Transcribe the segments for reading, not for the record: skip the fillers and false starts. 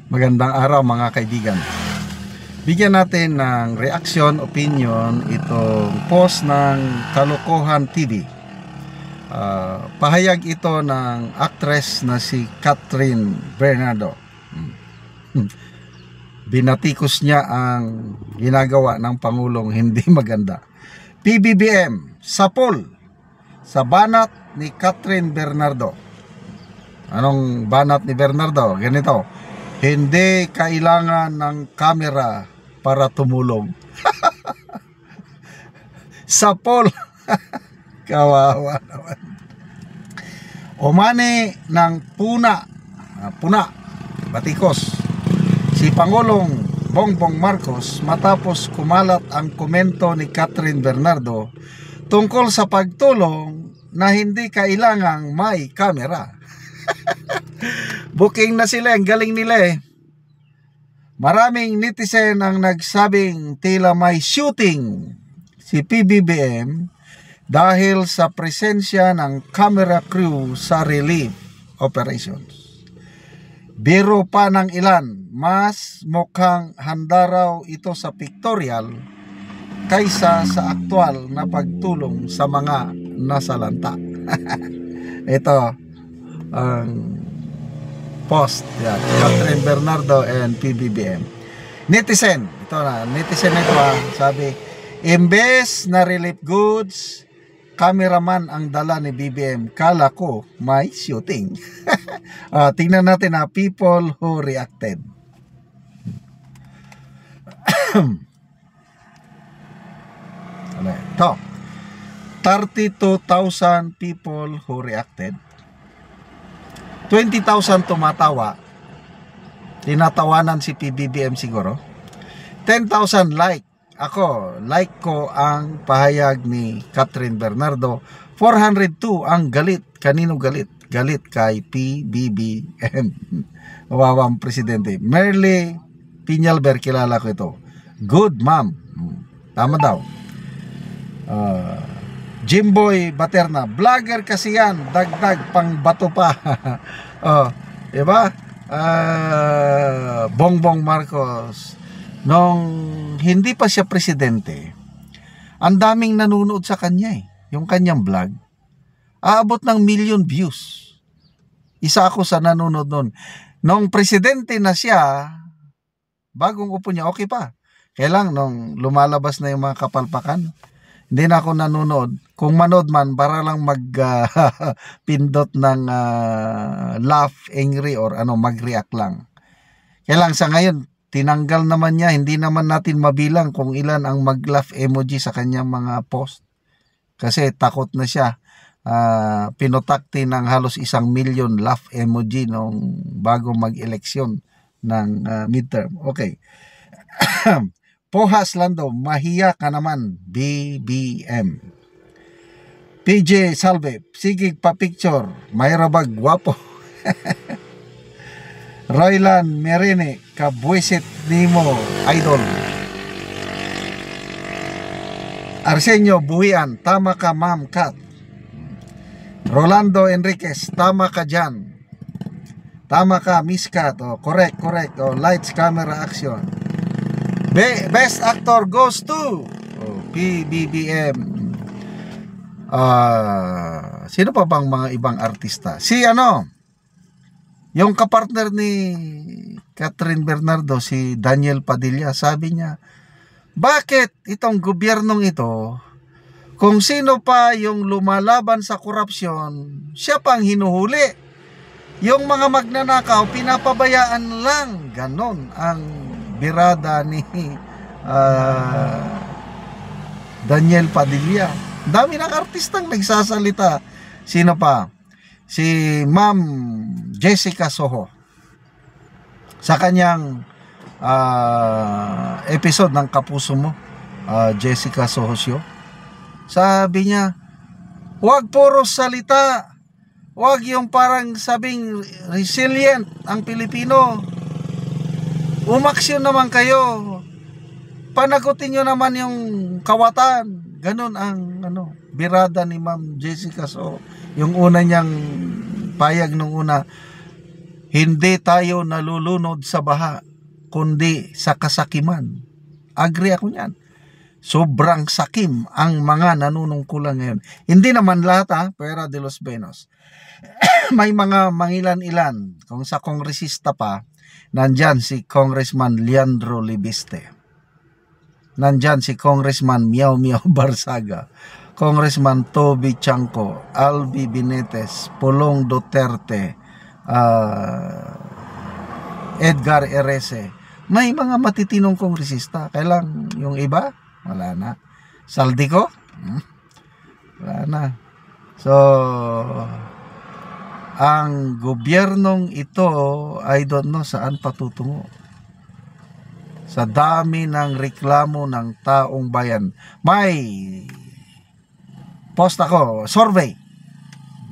Magandang araw mga kaibigan. Bigyan natin ng reaction, opinion itong post ng Kalokohan TV. Pahayag ito ng actress na si Catherine Bernardo. Binatikos niya ang ginagawa ng Pangulong hindi maganda. PBBM, sapol sa banat ni Catherine Bernardo. Anong banat ni Bernardo? Ganito: hindi kailangan ng kamera para tumulong. Sapol. Kawawa naman. Umani ng puna, batikos si Pangulong Bongbong Marcos matapos kumalat ang komento ni Catherine Bernardo tungkol sa pagtulong na hindi kailangang may kamera. Booking na sila, ang galing nila eh. Maraming netizen ang nagsabing tila may shooting si PBBM dahil sa presensya ng camera crew sa relief operations. Biro pa ng ilan, mas mukhang handa raw ito sa pictorial kaysa sa aktwal na pagtulong sa mga nasalanta. Ito ang post yan, Catherine Bernardo and PBBM. Netizen, ito na, netizen na ito sabi, imbes na relief goods, cameraman ang dala ni BBM, kala ko may shooting. Tingnan natin people who reacted. Ito, 32,000 people who reacted. 20,000 tumatawa. Tinatawanan si PBBM siguro. 10,000 like. Ako, like ko ang pahayag ni Catherine Bernardo. 402 ang galit. Kanino galit? Galit kay PBBM. Wawang presidente. Merly Piñalver, kilala ko ito. Good ma'am. Tama daw. Jimboy Baterna, vlogger kasi yan, dagdag pang bato pa. Diba? Bongbong Marcos, nung hindi pa siya presidente, ang daming nanonood sa kanya yung kanyang vlog. Aabot ng million views. Isa ako sa nanonood noon. Nung presidente na siya, bagong upo niya, okay pa. Kaya lang, nung lumalabas na yung mga kapalpakan, hindi na ako nanonood. Kung manood man, para lang pindot ng laugh, angry, or mag-react lang. Kaya lang sa ngayon, tinanggal naman niya. Hindi naman natin mabilang kung ilan ang mag-laugh emoji sa kanyang mga post. Kasi takot na siya. Pinotakti ng halos 1 million laugh emoji nung bago mag-eleksyon ng midterm. Okay. Pohas Lando, mahiya ka naman, BBM. PJ Salve, sige pa picture, mayra bag guwapo. Roylan Merene, kabwisit nimo, idol. Arsenio Buhian, tama ka ma'am kat. Rolando Enriquez, tama ka dyan. Tama ka Miss Kat, correct, lights, camera, action. Best actor goes to PBBM. Sino pa bang mga ibang artista? Si yung kapartner ni Catherine Bernardo, si Daniel Padilla, sabi niya, bakit itong gobyernong ito, kung sino pa yung lumalaban sa korupsyon, siya pang hinuhuli. Yung mga magnanakaw, pinapabayaan lang. Ganon ang birada ni Daniel Padilla. Dami ng artistang nagsasalita. Sino pa? Si Ma'am Jessica Soho. Sa kanyang episode ng Kapuso Mo, Jessica Soho Show, sabi niya, huwag puro salita. Huwag yung parang sabing resilient ang Pilipino. Umaksyon naman kayo. Panagutin nyo naman yung kawatan. Ganon ang birada ni Ma'am Jessica. So, yung una niyang payag nung una, Hindi tayo nalulunod sa baha, kundi sa kasakiman. Agree ako niyan. Sobrang sakim ang mga nanunungkulan ngayon. Hindi naman lahat pera de los Benos. May mga mangilan-ilan. Kung sa kongresista pa, nandyan si Congressman Leandro Libiste. Nandyan si Congressman Miao Miao Barsaga. Congressman Toby Chanco, Albi Binetes, Pulong Duterte, Edgar Erese. May mga matitinong kongresista. Kailang yung iba, wala na. Saldico, wala na. So, ang gobyernong ito, I don't know saan patutungo. Sa dami ng reklamo ng taong bayan. May post ako, survey.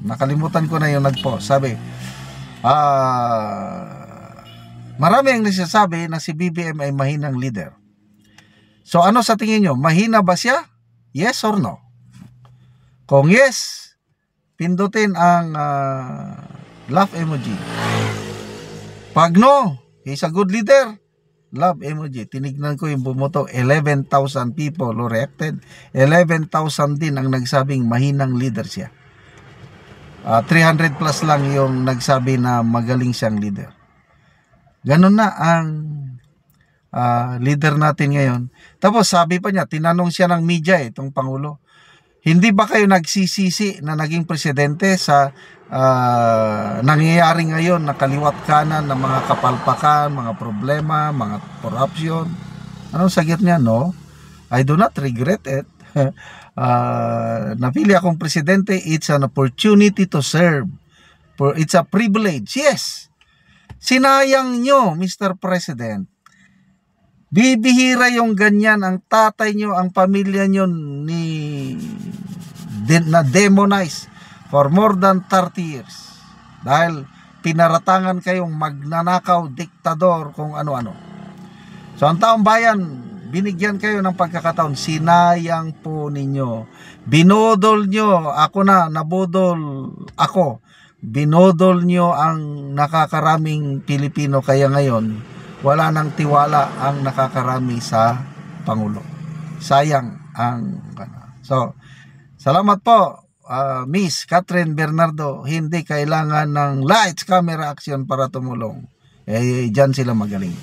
Nakalimutan ko na yung nag-post. Sabi, marami ang nagsasabi na si BBM ay mahinang leader. So ano sa tingin nyo? Mahina ba siya? Yes or no? Kung yes, pindutin ang love emoji. Pag no, he's a good leader, love emoji. Tinignan ko yung bumoto, 11,000 people who reacted. 11,000 din ang nagsabing mahinang leader siya. 300 plus lang yung nagsabi na magaling siyang leader. Ganun na ang leader natin ngayon. Tapos sabi pa niya, tinanong siya ng media itong Pangulo, hindi ba kayo nagsisisi na naging presidente sa nangyayari ngayon na kaliwat kanan ng mga kapalpakan, mga problema, mga corruption? Anong sagot niya? No, I do not regret it. Napili akong presidente, it's an opportunity to serve. It's a privilege. Yes. Sinayang nyo, Mr. President. Bibihira yung ganyan, ang tatay nyo, ang pamilya nyo na demonize for more than 30 years. Dahil pinaratangan kayong magnanakaw, diktador, kung ano-ano. So ang taong bayan, binigyan kayo ng pagkakataon, sinayang po ninyo. Binodol nyo, ako na, nabodol ako. Binodol nyo ang nakakaraming Pilipino, kaya ngayon, wala nang tiwala ang nakakarami sa Pangulo. Sayang ang... So, salamat po, Miss Catherine Bernardo. Hindi kailangan ng lights, camera, action para tumulong. Diyan sila magaling.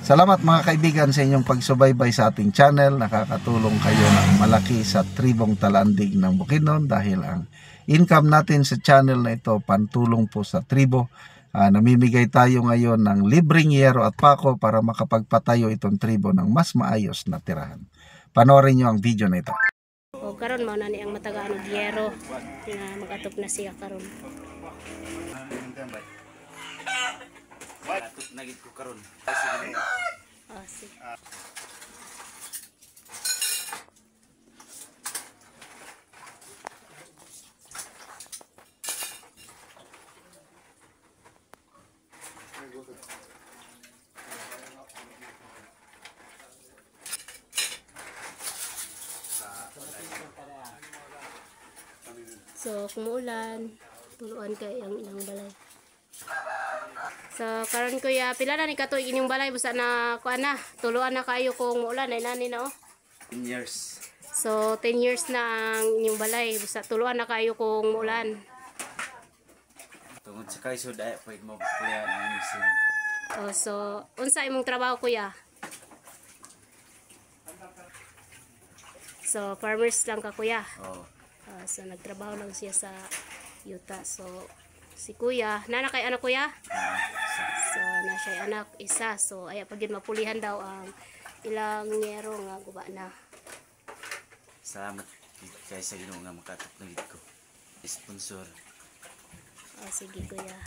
Salamat mga kaibigan sa inyong pagsubaybay sa ating channel. Nakakatulong kayo ng malaki sa tribong Talandig ng Bukidnon dahil ang income natin sa channel na ito pantulong po sa tribo. Namimigay tayo ngayon ng libreng yero at pako para makapagpatayo itong tribo ng mas maayos na tirahan. Panoorin nyo ang video na ito. O karon mao na ni ang matagaan og yero nga magatop na siya karon. Atuk nagit ko karon. Sige. So kung muulan, tuluan kay ang ilang balay. So karon kuya, pila na ni katuig inyong balay busa na kuan na, tuluan na kayo kung muulan ay nani na 10 years. So 10 years na ang inyong balay busa tuluan na kayo kung muulan. Tungod sa kaisod ay pwede mo buklayan ang misin. So unsa imong trabaho kuya? So farmers lang ka kuya. Oh. So nagtrabaho lang siya sa yuta. So si kuya, nana kay anak kuya? So na siya anak isa. So aya pagid mapulihan daw ang ilang yero nga guba na. Salamat kay sa Ginoo nga makatok na gid ko. Sponsor. Sige kuya.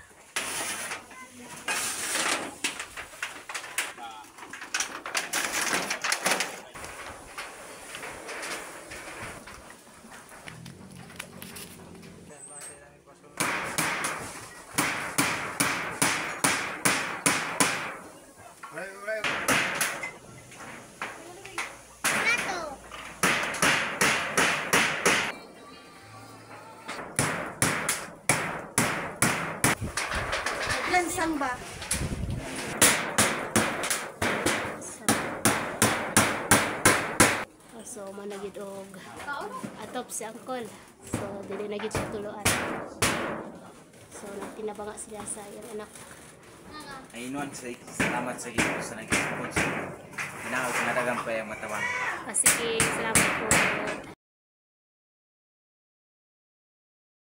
So managid og atop si Uncle. So dili na gid siya tuloan. So nagtinabanga sila sa iyang anak. Ayunon, salamat sa Ginoo sa nag-support sa Ginoo. Ginawa ko nadagang pa yung matawang. Sige, salamat po.